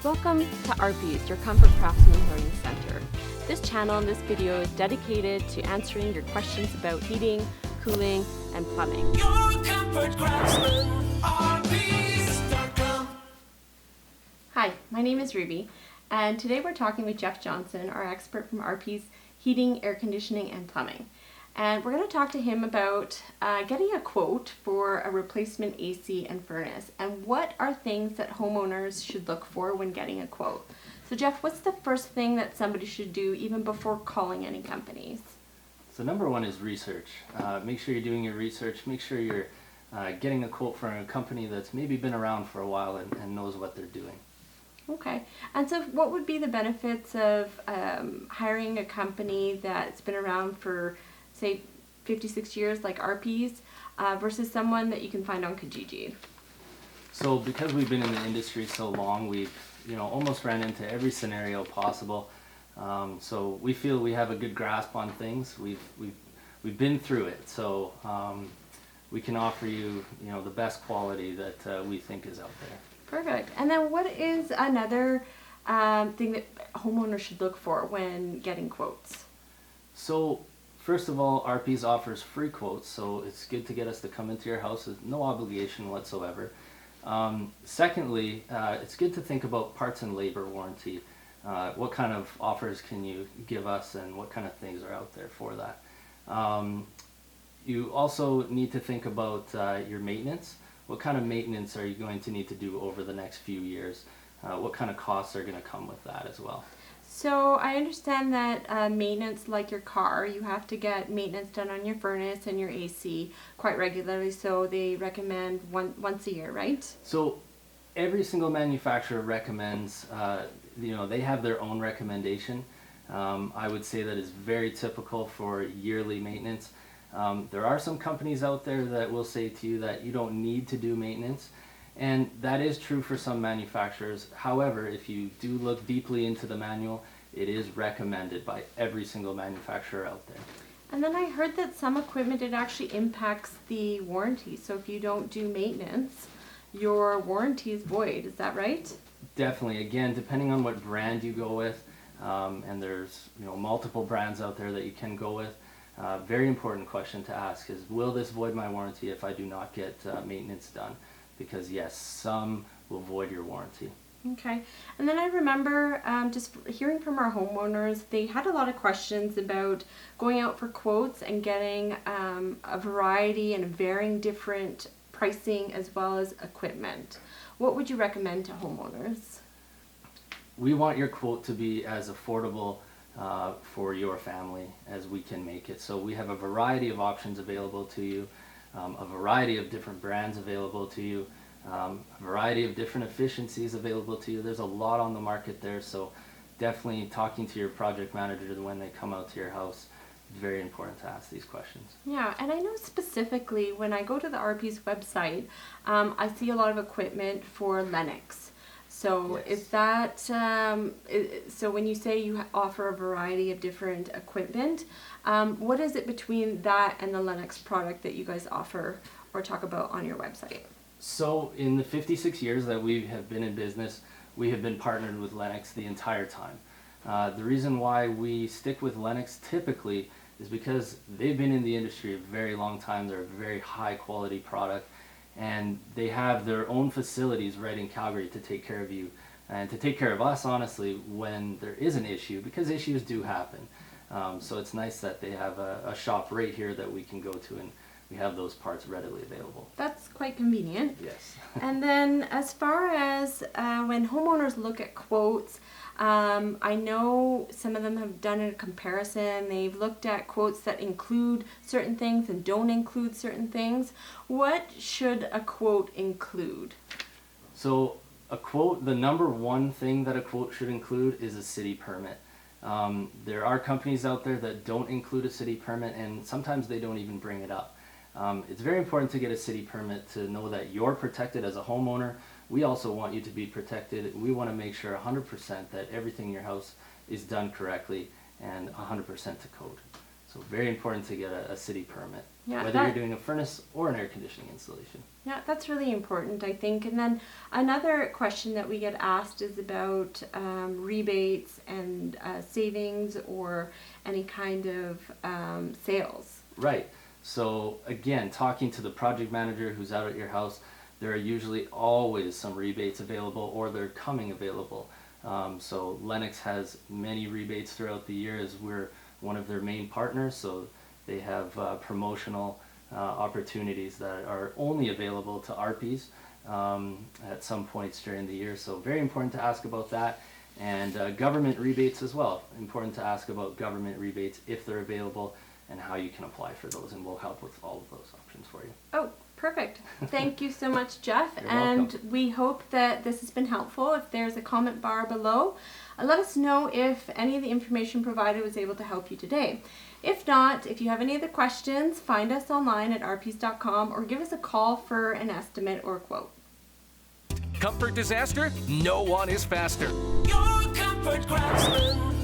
Welcome to Arpi, your Comfort Craftsman Learning Center. This channel and this video is dedicated to answering your questions about heating, cooling, and plumbing. Your Comfort Craftsman, Arpi.com. Hi, my name is Ruby, and today we're talking with Jeff Johnson, our expert from Arpi's Heating, Air Conditioning, and Plumbing. And we're going to talk to him about getting a quote for a replacement AC and furnace, and what are things that homeowners should look for when getting a quote. So Jeff, what's the first thing that somebody should do even before calling any companies? So number one is research. Make sure you're doing your research. Make sure you're getting a quote from a company that's maybe been around for a while and knows what they're doing. Okay, and so what would be the benefits of hiring a company that's been around for, say, 56 years like Arpi's versus someone that you can find on Kijiji? So because we've been in the industry so long, we've almost ran into every scenario possible. So we feel we have a good grasp on things. We've been through it, so we can offer you the best quality that we think is out there. Perfect. And then what is another thing that homeowners should look for when getting quotes? So first of all, Arpi's offers free quotes, so it's good to get us to come into your house with no obligation whatsoever. Secondly, it's good to think about parts and labor warranty. What kind of offers can you give us and what kind of things are out there for that? You also need to think about your maintenance. What kind of maintenance are you going to need to do over the next few years? What kind of costs are going to come with that as well? So I understand that maintenance, like your car, you have to get maintenance done on your furnace and your AC quite regularly, so they recommend once a year, right? So every single manufacturer recommends, they have their own recommendation. I would say that is very typical for yearly maintenance. There are some companies out there that will say to you that you don't need to do maintenance, and that is true for some manufacturers. However, if you do look deeply into the manual, it is recommended by every single manufacturer out there. And then I heard that some equipment, it actually impacts the warranty. So if you don't do maintenance, your warranty is void. Is that right? Definitely. Again, depending on what brand you go with, and there's multiple brands out there that you can go with. Very important question to ask is, will this void my warranty if I do not get maintenance done? Because yes, some will void your warranty. Okay. And then I remember just hearing from our homeowners, they had a lot of questions about going out for quotes and getting a variety and varying different pricing as well as equipment. What would you recommend to homeowners? We want your quote to be as affordable for your family as we can make it. So we have a variety of options available to you, a variety of different brands available to you, a variety of different efficiencies available to you. There's a lot on the market there, so definitely talking to your project manager when they come out to your house, it's very important to ask these questions. Yeah, and I know specifically when I go to the Arpi's website, I see a lot of equipment for Lennox. So Yes. is that, so when you say you offer a variety of different equipment, what is it between that and the Lennox product that you guys offer or talk about on your website? So in the 56 years that we have been in business, we have been partnered with Lennox the entire time. The reason why we stick with Lennox typically is because they've been in the industry a very long time. They're a very high quality product, and they have their own facilities right in Calgary to take care of you and to take care of us, honestly, when there is an issue, because issues do happen. So it's nice that they have a shop right here that we can go to, and we have those parts readily available. That's quite convenient. Yes. And then as far as when homeowners look at quotes, I know some of them have done a comparison. They've looked at quotes that include certain things and don't include certain things. What should a quote include? So a quote, the number one thing that a quote should include is a city permit. There are companies out there that don't include a city permit, and sometimes they don't even bring it up. It's very important to get a city permit to know that you're protected as a homeowner. We also want you to be protected. We want to make sure 100% that everything in your house is done correctly and 100% to code. So very important to get a city permit. Yeah, whether you're doing a furnace or an air conditioning installation. Yeah, that's really important, I think. And then another question that we get asked is about rebates and savings or any kind of sales. Right. So again, talking to the project manager who's out at your house, there are usually always some rebates available or they're coming available. So Lennox has many rebates throughout the year as we're one of their main partners. So they have promotional opportunities that are only available to Arpies at some points during the year. So very important to ask about that. And government rebates as well. Important to ask about government rebates if they're available and how you can apply for those. And we'll help with all of those options for you. Oh, perfect. Thank you so much, Jeff. You're and welcome. We hope that this has been helpful. If there's a comment bar below, let us know if any of the information provided was able to help you today. If not, if you have any other questions, find us online at rps.com or give us a call for an estimate or quote. Comfort disaster? No one is faster. Your Comfort Craftsman.